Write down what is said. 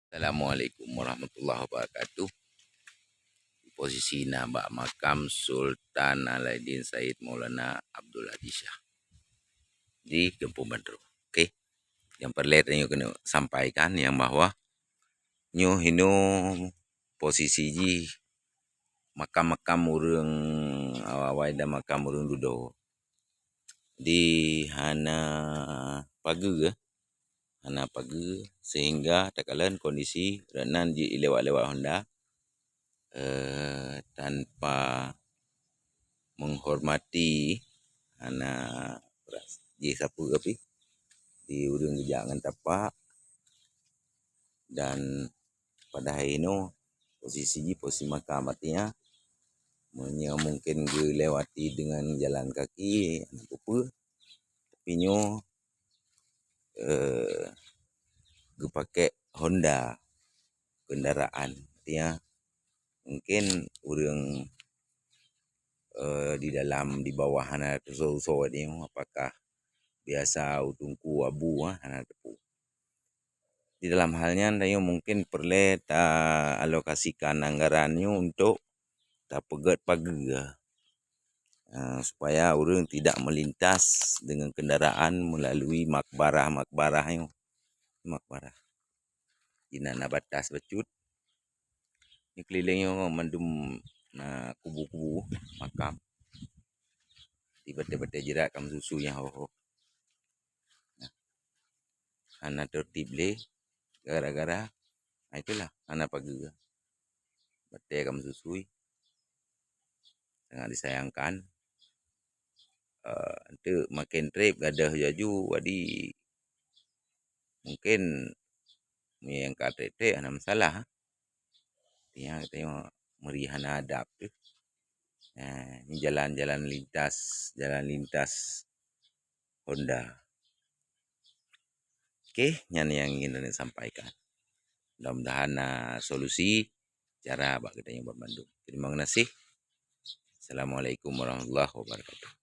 Assalamualaikum warahmatullahi wabarakatuh. Di posisi nabak makam Sultan Alauddin Said Maulana Abdul Aziz Shah di Kampung Bandro. Okey. Yang perlu nyo kena sampaikan yang bahwa nyo hino posisi ji makam-makam urang awai dan makam urang dudo. Di hana pagi sehingga tak kala kondisi renan ji lewat-lewat Honda tanpa menghormati anak ji sapu tapi di urang gejak ngan tapak, dan pada hari ini posisi makam artinya mungkin ge lewati dengan jalan kaki apa tapi nyo ge pakai Honda kendaraan artinya mungkin urang di dalam di bawah hana uso ni apakah biasa utungku abu hana tepu. Di dalam halnya nyo mungkin perlu ta alokasikan anggarannya untuk ta pegat pagar supaya urang tidak melintas dengan kendaraan melalui makbarah nyo. Makbarah ina na batas becut ni kelilingnya mandum kubu-kubu makam di bete-bete jerat kam susu yang ho. Hana tertib le gara-gara itulah hana pagi bete kam susui sangat disayangkan. Ente makin trip gadah jaju wadi mungkin yang KTT hana masalah. Artinya tengok meri hana adab tu. Ni jalan lintas Honda. Okey, yang ingin saya sampaikan. Mudah-mudahan solusi cara bak kita yang buat Bandung. Terima kasih. Assalamualaikum warahmatullahi wabarakatuh.